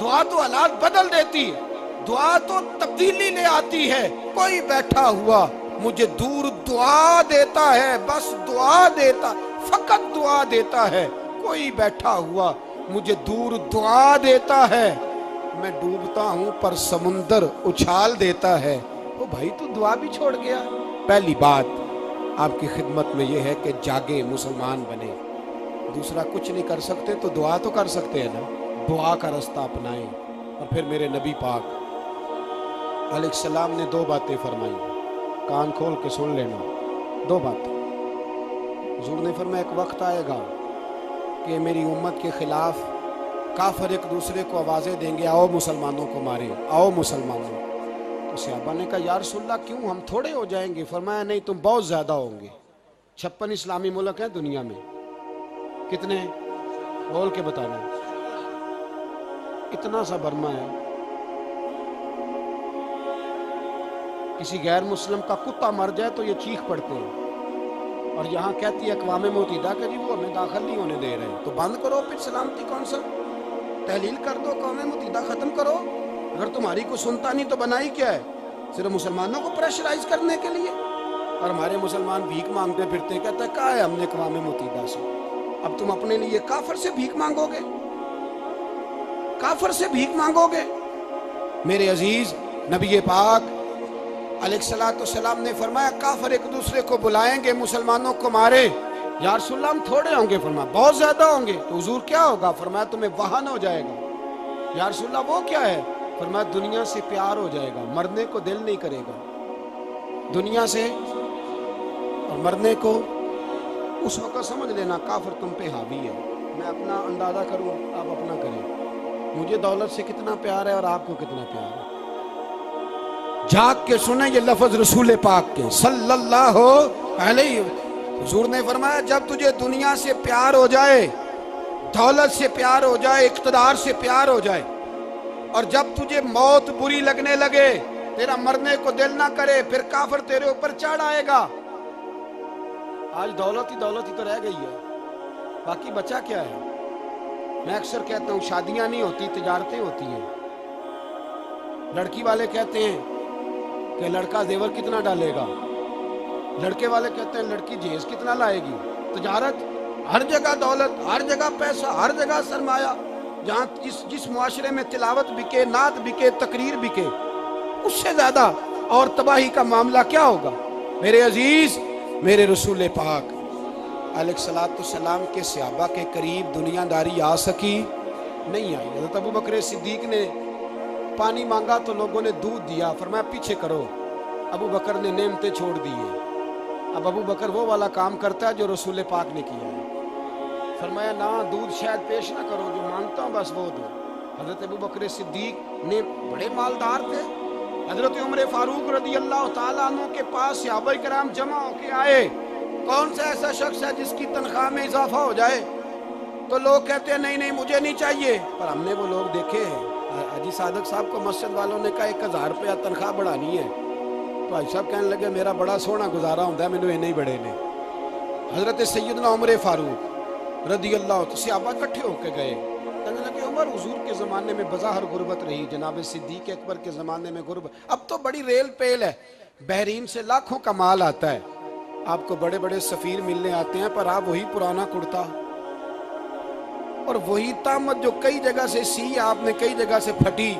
دعا تو حالات بدل دیتی ہے، دعا تو تبدیلی لے آتی ہے۔ کوئی بیٹھا ہوا مجھے دور دعا دیتا ہے، بس دعا دیتا، فقط دعا دیتا ہے۔ کوئی بیٹھا ہوا مجھے دور دعا دیتا ہے، میں ڈوبتا ہوں پر سمندر اچھال دیتا ہے۔ وہ بھائی تو دعا بھی چھوڑ گیا۔ پہلی بات آپ کی خدمت میں یہ ہے کہ جاگے، مسلمان بنے۔ دوسرا کچھ نہیں کر سکتے تو دعا تو کر سکتے ہیں نا، دعا کا رستہ اپنائیں۔ اور پھر میرے نبی پاک علیہ السلام نے دو باتیں فرمائی، کان کھول کے سن لینا، دو باتیں۔ حضور نے فرمایا ایک وقت آئے گا کہ میری امت کے خلاف کافر ایک دوسرے کو آوازیں دیں گے، آؤ مسلمانوں کو مارے، آؤ مسلمانوں۔ تو صحابہ نے کہا یا رسول اللہ کیوں، ہم تھوڑے ہو جائیں گے؟ فرمایا نہیں، تم بہت زیادہ ہوں گے۔ 56 اسلامی ملک ہیں دنیا میں، کتنے ہیں؟ بول کے بتانا۔ اتنا سا برما ہے، کسی غیر مسلم کا کتا مر جائے تو یہ چیخ پڑتے ہیں، اور یہاں کہتی ہے اقوام متحدہ کہ جی وہ ہمیں داخل نہیں ہونے دے رہے۔ تو بند کرو پھر سلامتی کونسل، تحلیل کر دو، اقوام متحدہ ختم کرو۔ اگر تمہاری کو سنتا نہیں تو بنائی کیا ہے؟ صرف مسلمانوں کو پریشرائز کرنے کے لیے۔ اور ہمارے مسلمان بھیک مانگتے پھرتے، کہتا ہے کہا ہے ہم نے اقوام متحدہ سے۔ اب تم اپنے لیے کافر سے بھیک مانگو گے، کافر سے بھیک مانگو گے؟ میرے عزیز نبی پاک علیہ السلام نے فرمایا کافر ایک دوسرے کو بلائیں گے مسلمانوں کو مارے۔ یا رسول اللہ ہم تھوڑے ہوں گے؟ فرمایا بہت زیادہ ہوں گے۔ تو حضور کیا ہوگا؟ فرمایا تمہیں وہن ہو جائے گا۔ یا رسول اللہ وہ کیا ہے؟ فرمایا دنیا سے پیار ہو جائے گا، مرنے کو دل نہیں کرے گا دنیا سے، اور مرنے کو اس وقت سمجھ لینا کافر تم پہ حاوی ہے۔ میں اپنا اندازہ کروں، آپ اپنا کریں، مجھے دولت سے کتنا پیار ہے اور آپ کو کتنا پیار ہے۔ جاگ کے سنیں یہ لفظ رسول پاک کے صلی اللہ علیہ وسلم۔ حضور نے فرمایا جب تجھے دنیا سے پیار ہو جائے، دولت سے پیار ہو جائے، اقتدار سے پیار ہو جائے، اور جب تجھے موت بری لگنے لگے، تیرا مرنے کو دل نہ کرے، پھر کافر تیرے اوپر چڑھ آئے گا۔ آج دولت ہی تو رہ گئی ہے، باقی بچا کیا ہے؟ میں اکثر کہتا ہوں شادیاں نہیں ہوتی، تجارتیں ہوتی ہیں۔ لڑکی والے کہتے ہیں کہ لڑکا زیور کتنا ڈالے گا، لڑکے والے کہتے ہیں لڑکی جہیز کتنا لائے گی۔ تجارت، ہر جگہ دولت، ہر جگہ پیسہ، ہر جگہ سرمایہ۔ جہاں جس معاشرے میں تلاوت بکے، نعت بکے، تقریر بکے، اس سے زیادہ اور تباہی کا معاملہ کیا ہوگا؟ میرے عزیز، میرے رسول پاک علیہ السلام کے صحابہ کے قریب دنیا داری آ سکی؟ نہیں آئی۔ حضرت ابو بکر صدیق نے پانی مانگا تو لوگوں نے دودھ دیا، فرمایا پیچھے کرو۔ ابو بکر نے نعمتیں چھوڑ دی ہیں۔ اب ابو بکر وہ والا کام کرتا ہے جو رسول پاک نے کیا ہے۔ فرمایا نہ دودھ شاید پیش نہ کرو، جو مانگتا ہوں بس وہ دو۔ حضرت ابو بکر صدیق نے بڑے مالدار تھے۔ حضرت عمر فاروق رضی اللہ تعالیٰ عنہ کے پاس صحابہ کرام جمع ہو کے آئے، کون سا ایسا شخص ہے جس کی تنخواہ میں اضافہ ہو جائے؟ تو لوگ کہتے ہیں نہیں نہیں مجھے نہیں چاہیے۔ پر ہم نے وہ لوگ دیکھے، حاجی صادق صاحب کو مسجد والوں نے کہا 1000 روپیہ تنخواہ بڑھانی ہے، تو حاجی صاحب کہنے لگے میرا بڑا سونا گزارا ہوتا ہے، مینوں نہیں بڑے نے۔ حضرت سیدنا عمر فاروق رضی اللہ عنہ صحابہ اکٹھے ہو کے گئے، کہنے لگے عمر حضور کے زمانے میں بظاہر غربت رہی، جناب صدیق اکبر کے زمانے میں غربت، اب تو بڑی ریل پیل ہے، بحرین سے لاکھوں کا مال آتا ہے، آپ کو بڑے بڑے سفیر ملنے آتے ہیں، پر آپ وہی پرانا کرتا اور وہی تامت جو کئی جگہ سے سی آپ نے کئی جگہ سے پھٹی۔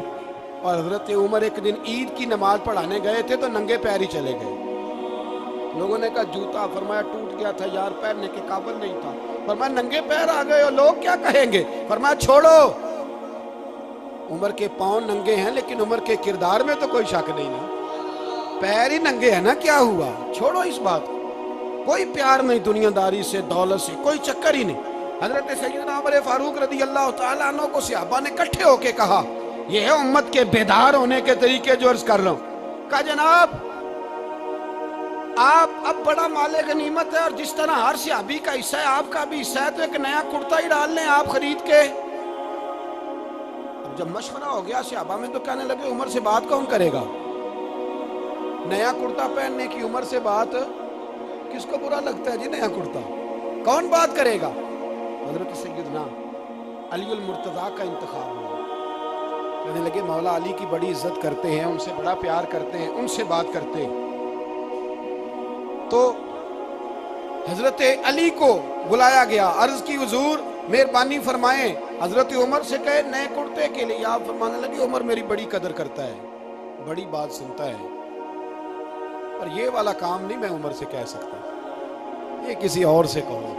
اور حضرت عمر ایک دن عید کی نماز پڑھانے گئے تھے تو ننگے پیر ہی چلے گئے۔ لوگوں نے کہا جوتا، فرمایا ٹوٹ گیا تھا یار، پہننے کے قابل نہیں تھا۔ فرمایا ننگے پیر آ گئے ہو، لوگ کیا کہیں گے؟ فرمایا چھوڑو، عمر کے پاؤں ننگے ہیں لیکن عمر کے کردار میں تو کوئی شک نہیں نا، پیر ہی ننگے ہیں نا، کیا ہوا؟ چھوڑو اس بات کو، کوئی پیار نہیں دنیا داری سے، دولت سے، کوئی چکر ہی نہیں۔ حضرت سیدنا عمر فاروق رضی اللہ تعالیٰ عنہ کو صحابہ نے کٹھے ہو کے کہا، یہ ہے امت کے بیدار ہونے کے طریقے جو عرض کر رہا ہوں۔ کہا جناب آپ اب بڑا مال غنیمت ہے، اور جس طرح ہر صحابی کا حصہ ہے آپ کا بھی حصہ ہے، تو ایک نیا کرتا ہی ڈال لیں آپ خرید کے۔ اب جب مشورہ ہو گیا صحابہ میں تو کہنے لگے عمر سے بات کون کرے گا؟ نیا کرتا پہننے کی عمر سے بات کس کو برا لگتا ہے جی؟ نیا کرتا کون بات کرے گا؟ حضرت سیدنا علی المرتضیٰ کا انتخاب ہوا، کہنے لگے مولا علی کی بڑی عزت کرتے ہیں، ان سے بڑا پیار کرتے ہیں، ان سے بات کرتے ہیں۔ تو حضرت علی کو بلایا گیا، عرض کی حضور مہربانی فرمائیں، حضرت عمر سے کہے نئے کرتے کے لیے۔ آپ فرمانے لگے عمر میری بڑی قدر کرتا ہے، بڑی بات سنتا ہے، پر یہ والا کام نہیں میں عمر سے کہہ سکتا، یہ کسی اور سے کہو۔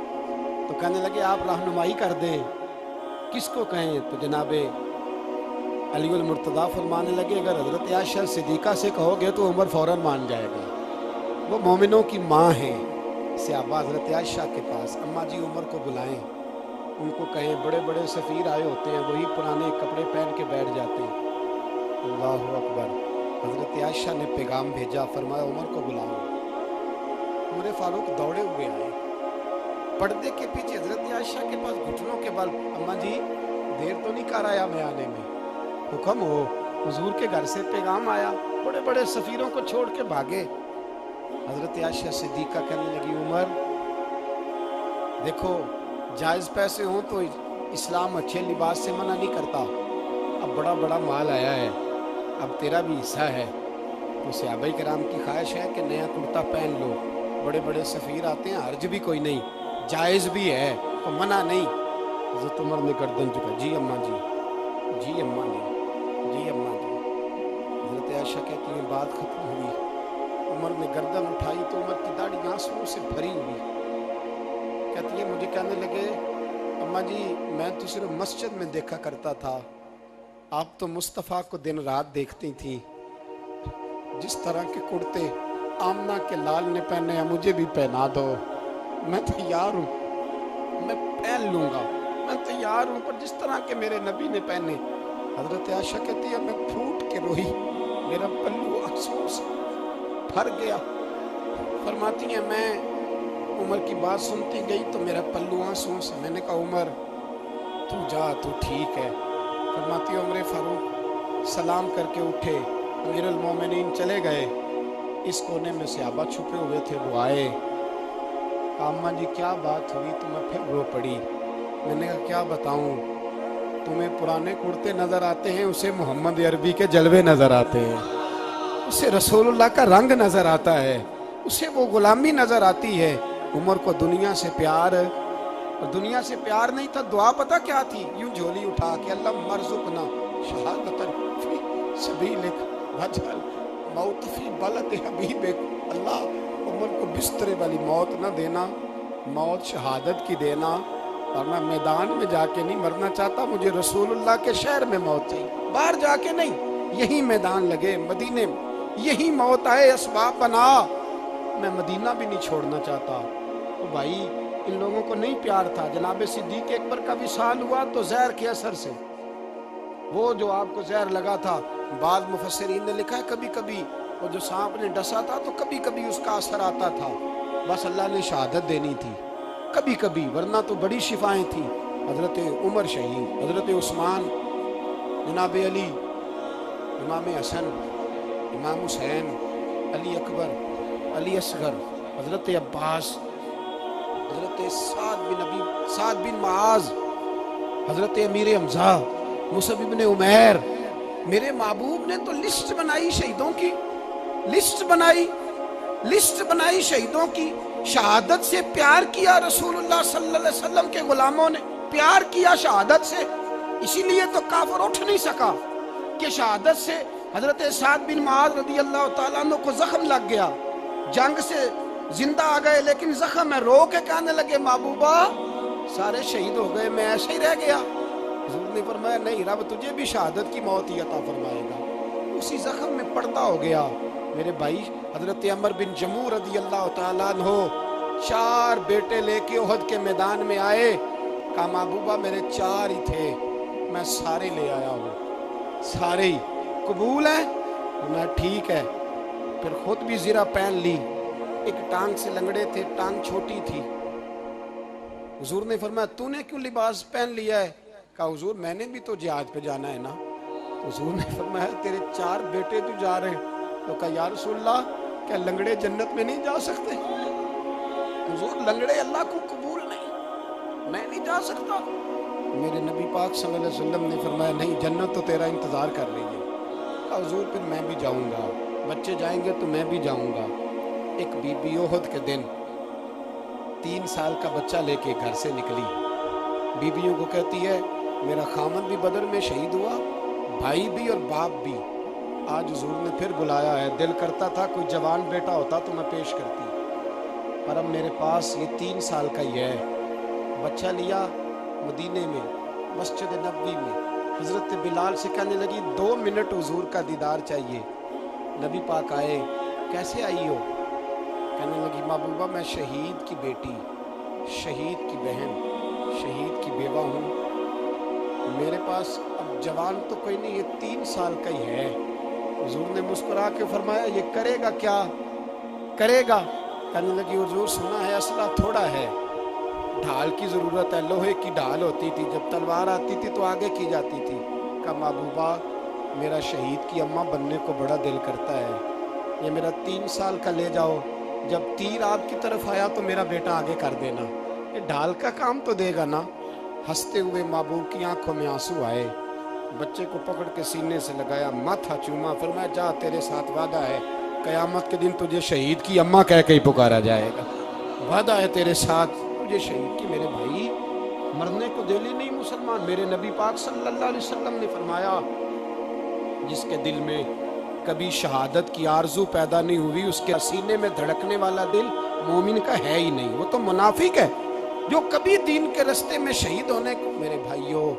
تو کہنے لگے آپ رہنمائی کر دیں کس کو کہیں؟ تو جناب علی المرتضیٰ فرمانے لگے اگر حضرت عائشہ صدیقہ سے کہو گے تو عمر فوراً مان جائے گا، وہ مومنوں کی ماں ہیں۔ صحابہ حضرت عائشہ کے پاس، اماں جی عمر کو بلائیں، ان کو کہیں، بڑے بڑے سفیر آئے ہوتے ہیں، وہی پرانے کپڑے پہن کے بیٹھ جاتے ہیں۔ اللہ اکبر۔ حضرت عائشہ نے پیغام بھیجا، فرمایا عمر کو بلاؤ۔ عمر فاروق دوڑے ہوئے آئے، پردے کے پیچھے حضرت عائشہ کے پاس گھٹنوں کے بل، اماں جی دیر تو نہیں کر آیا میں آنے میں؟ حکم ہو، حضور کے گھر سے پیغام آیا، بڑے بڑے سفیروں کو چھوڑ کے بھاگے۔ حضرت عائشہ صدیقہ کہنے لگی عمر دیکھو جائز پیسے ہوں تو اسلام اچھے لباس سے منع نہیں کرتا، اب بڑا بڑا مال آیا ہے، اب تیرا بھی حصہ ہے، تو صحابہ کرام کی خواہش ہے کہ نیا کرتا پہن لو، بڑے بڑے سفیر آتے ہیں، حرج بھی کوئی نہیں، جائز بھی ہے، تو منع نہیں۔ حضرت عمر نے گردن جھکا، جی اماں جی، جی اماں جی، جی اماں جی۔ حضرت عائشہ کہتی ہیں بات ختم ہوئی، عمر نے گردن اٹھائی تو عمر کی داڑھی آنسوؤں سے بھری ہوئی، کہتی ہے مجھے کہنے لگے اماں جی میں تو صرف مسجد میں دیکھا کرتا تھا، آپ تو مصطفیٰ کو دن رات دیکھتی تھیں، جس طرح کے کرتے آمنہ کے لال نے پہنے ہیں مجھے بھی پہنا دو، میں تیار ہوں، میں پہن لوں گا، میں تیار ہوں، پر جس طرح کے میرے نبی نے پہنے۔ حضرت عائشہ کہتی ہے میں پھوٹ کے روئی، میرا پلو آنسوؤں سے بھر گیا۔ فرماتی ہیں میں عمر کی بات سنتی گئی تو میرا پلو آنسوؤں سے، میں نے کہا عمر تو جا، تو ٹھیک ہے۔ فرماتی عمر فاروق سلام کر کے اٹھے، امیر المومنین چلے گئے، اس کونے میں صحابہ چھپے ہوئے تھے، وہ آئے، کہا اماں جی کیا بات ہوئی؟ تو میں پھر رو پڑی، میں نے کہا کیا بتاؤں، تمہیں پرانے کرتے نظر آتے ہیں، اسے محمد عربی کے جلوے نظر آتے ہیں، اسے رسول اللہ کا رنگ نظر آتا ہے، اسے وہ غلامی نظر آتی ہے۔ عمر کو دنیا سے پیار، اور دنیا سے پیار نہیں تھا، دعا پتہ کیا تھی؟ یوں جھولی اٹھا کے اللہ مرزقنا شہادت فی سبیلک وجعل موت فی بلد حبیبک، اللہ عمر کو بسترے والی موت نہ دینا، موت شہادت کی دینا، اور میں میدان میں جا کے نہیں مرنا چاہتا، مجھے رسول اللہ کے شہر میں موت چاہیے، باہر جا کے نہیں، یہی میدان لگے مدینے میں، یہی موت آئے، اسباب بنا، میں مدینہ بھی نہیں چھوڑنا چاہتا۔ تو بھائی ان لوگوں کو نہیں پیار تھا۔ جناب صدیق اکبر کا وصال ہوا تو زہر کے اثر سے، وہ جو آپ کو زہر لگا تھا، بعض مفسرین نے لکھا ہے کبھی کبھی وہ جو سانپ نے ڈسا تھا تو کبھی کبھی اس کا اثر آتا تھا، بس اللہ نے شہادت دینی تھی کبھی کبھی، ورنہ تو بڑی شفائیں تھیں۔ حضرت عمر شہید، حضرت عثمان، جناب علی، امام حسن، امام حسین، علی اکبر، علی اصغر، حضرت عباس، حضرت سعد بن معاذ، حضرت امیر حمزہ، مصعب بن عمیر، میرے محبوب نے تو لسٹ بنائی شہیدوں کی، لسٹ بنائی شہیدوں کی، شہادت سے پیار کیا رسول اللہ صلی اللہ علیہ وسلم کے غلاموں نے، پیار کیا شہادت سے، اسی لیے تو کافر اٹھ نہیں سکا کہ شہادت سے حضرت سعد بن معاذ رضی اللہ تعالیٰ عنہ کو زخم لگ گیا، جنگ سے زندہ آ گئے لیکن زخم ہے، رو کے کہنے لگے محبوبہ سارے شہید ہو گئے میں ایسے ہی رہ گیا۔ حضور نے فرمایا نہیں، رب تجھے بھی شہادت کی موت ہی عطا فرمائے گا، اسی زخم میں پردہ ہو گیا۔ میرے بھائی حضرت عمر بن جموح رضی اللہ تعالیٰ عنہ 4 بیٹے لے کے احد کے میدان میں آئے، کہا محبوبہ میرے 4 ہی تھے، میں سارے لے آیا ہوں، سارے ہی قبول ہیں؟ میں ٹھیک ہے، پھر خود بھی زرہ پہن لی، ایک ٹانگ سے لنگڑے تھے، ٹانگ چھوٹی تھی، حضور نے فرمایا تو نے کیوں لباس پہن لیا ہے؟ کہا حضور میں نے بھی تو جہاد پہ جانا ہے نا۔ حضور نے فرمایا تیرے 4 بیٹے تو جا رہے، تو کہا یا رسول اللہ کیا لنگڑے جنت میں نہیں جا سکتے؟ حضور لنگڑے اللہ کو قبول نہیں، میں نہیں جا سکتا، میرے نبی پاک صلی اللہ علیہ وسلم نے فرمایا نہیں جنت تو تیرا انتظار کر رہی ہے. کہا حضور پھر میں بھی جاؤں گا, بچے جائیں گے تو میں بھی جاؤں گا. ایک بی بی احد کے دن 3 سال کا بچہ لے کے گھر سے نکلی. بیویوں کو کہتی ہے میرا خامد بھی بدر میں شہید ہوا, بھائی بھی اور باپ بھی. آج حضور نے پھر بلایا ہے. دل کرتا تھا کوئی جوان بیٹا ہوتا تو میں پیش کرتی, پر اب میرے پاس یہ 3 سال کا ہی ہے. بچہ لیا مدینے میں مسجد نبوی میں. حضرت بلال سے کہنے لگی 2 منٹ حضور کا دیدار چاہیے. نبی پاک آئے, کیسے آئی ہو؟ کہنے لگی محبوبہ میں شہید کی بیٹی, شہید کی بہن, شہید کی بیوہ ہوں. میرے پاس اب جوان تو کوئی نہیں, یہ 3 سال کا ہی ہے. حضور نے مسکرا کے فرمایا یہ کرے گا کیا کرے گا؟ کہنے لگی حضور سنا ہے اسلحہ تھوڑا ہے, ڈھال کی ضرورت ہے. لوہے کی ڈھال ہوتی تھی, جب تلوار آتی تھی تو آگے کی جاتی تھی. کہا محبوبہ میرا شہید کی اماں بننے کو بڑا دل کرتا ہے, یہ میرا 3 سال کا لے جاؤ, جب تیر آپ کی طرف آیا تو میرا بیٹا آگے کر دینا, یہ ڈھال کا کام تو دے گا نا. ہنستے ہوئے محبوب کی آنکھوں میں آنسو آئے. بچے کو پکڑ کے سینے سے لگایا, ماتھا چوما, فرمایا جا تیرے ساتھ وعدہ ہے قیامت کے دن تجھے شہید کی اماں کہہ کے ہی پکارا جائے گا. وعدہ ہے تیرے ساتھ تجھے شہید کی. میرے بھائی مرنے کو دل ہی نہیں مسلمان. میرے نبی پاک صلی اللہ علیہ وسلم نے فرمایا جس کے دل میں کبھی شہادت کی آرزو پیدا نہیں ہوئی اس کے سینے میں دھڑکنے والا دل مومن کا ہے ہی نہیں, وہ تو منافق ہے. جو کبھی دین کے رستے میں شہید ہونے کو, میرے بھائیوں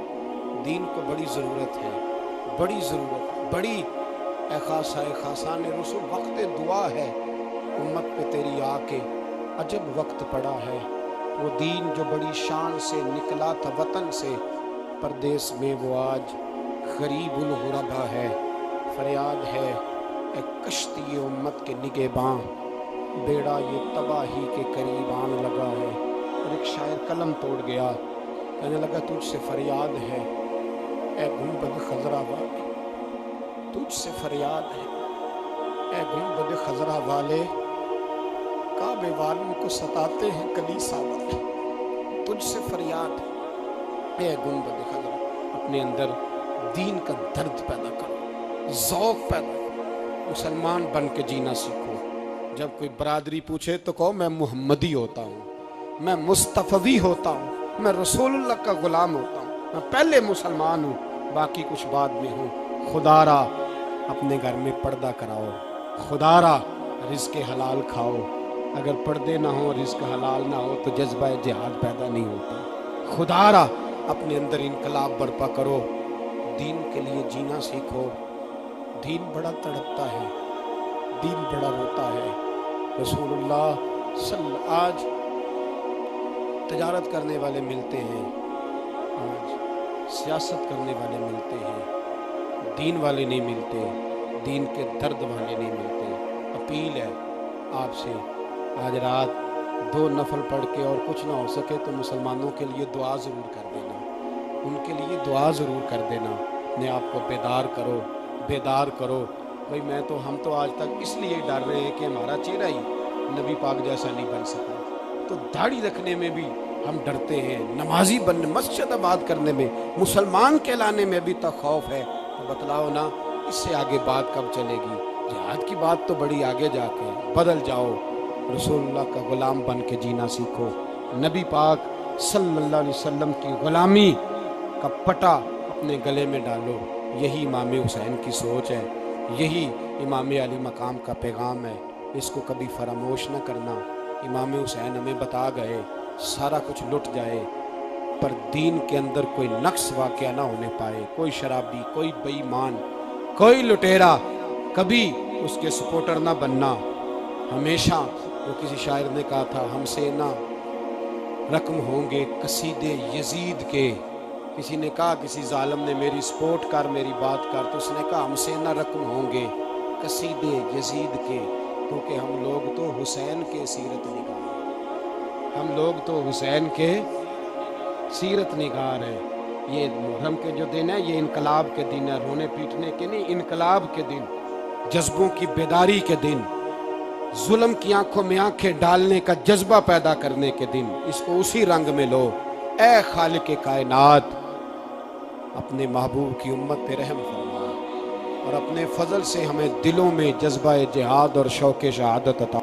دین کو بڑی ضرورت ہے, بڑی ضرورت, بڑی. اے خاصان رسول وقت دعا ہے امت پہ تیری آ کے, عجب وقت پڑا ہے. وہ دین جو بڑی شان سے نکلا تھا وطن سے, پردیس میں وہ آج غریب الغربا ہے. فریاد ہے اے کشتی امت کے نگہباں, بیڑا یہ تباہی کے قریب آن لگا ہے. اور ایک شاعر قلم توڑ گیا, کہنے لگا تجھ سے فریاد ہے اے گنبد خضرا والے, تجھ سے فریاد ہے اے گنبد خضرا والے, کعبے والوں کو ستاتے ہیں کلیسا والے. تجھ سے فریاد ہے اے گنبد خضرا. اپنے اندر دین کا درد پیدا کرو, ذوق پیدا کرو, مسلمان بن کے جینا سیکھو. جب کوئی برادری پوچھے تو کہو میں محمدی ہوتا ہوں, میں مصطفی ہوتا ہوں, میں رسول اللہ کا غلام ہوتا ہوں, میں پہلے مسلمان ہوں باقی کچھ بعد میں ہوں. خدا را اپنے گھر میں پردہ کراؤ, خدا را رزق حلال کھاؤ. اگر پردے نہ ہوں رزق حلال نہ ہو تو جذبہ جہاد پیدا نہیں ہوتا. خدا را اپنے اندر انقلاب برپا کرو, دین کے لیے جینا سیکھو. دین بڑا تڑپتا ہے, دین بڑا روتا ہے. رسول اللہ آج تجارت کرنے والے ملتے ہیں, آج سیاست کرنے والے ملتے ہیں, دین والے نہیں ملتے, دین کے درد والے نہیں ملتے. اپیل ہے آپ سے, آج رات 2 نفل پڑھ کے اور کچھ نہ ہو سکے تو مسلمانوں کے لیے دعا ضرور کر دینا, ان کے لیے دعا ضرور کر دینا. اپنے آپ کو بیدار کرو, بیدار کرو. بھئی میں تو ہم تو آج تک اس لیے ڈر رہے ہیں کہ ہمارا چہرہ ہی نبی پاک جیسا نہیں بن سکا, تو داڑھی رکھنے میں بھی ہم ڈرتے ہیں, نمازی بننے, مسجد آباد کرنے میں, مسلمان کہلانے میں بھی تک خوف ہے. تو بتلاؤ نا اس سے آگے بات کب چلے گی؟ جہاد کی بات تو بڑی آگے جا کے. بدل جاؤ, رسول اللہ کا غلام بن کے جینا سیکھو. نبی پاک صلی اللہ علیہ وسلم کی غلامی کا پٹا اپنے گلے میں ڈالو. یہی امام حسین کی سوچ ہے, یہی امام علی مقام کا پیغام ہے. اس کو کبھی فراموش نہ کرنا. امام حسین ہمیں بتا گئے سارا کچھ لٹ جائے پر دین کے اندر کوئی نقص واقعہ نہ ہونے پائے. کوئی شرابی, کوئی بے ایمان, کوئی لٹیرا کبھی اس کے سپورٹر نہ بننا. ہمیشہ وہ کسی شاعر نے کہا تھا ہم سے نہ رقم ہوں گے قصیدے یزید کے. کسی نے کہا کسی ظالم نے میری سپورٹ کر, میری بات کر, تو اس نے کہا ہم سے نہ رقم ہوں گے قصیدے یزید کے, کیونکہ ہم لوگ تو حسین کے سیرت نگار ہیں, ہم لوگ تو حسین کے سیرت نگار ہیں. یہ محرم کے جو دن ہے یہ انقلاب کے دن ہے, رونے پیٹنے کے نہیں, انقلاب کے دن, جذبوں کی بیداری کے دن, ظلم کی آنکھوں میں آنکھیں ڈالنے کا جذبہ پیدا کرنے کے دن. اس کو اسی رنگ میں لو. اے خالق کائنات اپنے محبوب کی امت پہ رحم فرما اور اپنے فضل سے ہمیں دلوں میں جذبہ جہاد اور شوق شہادت عطا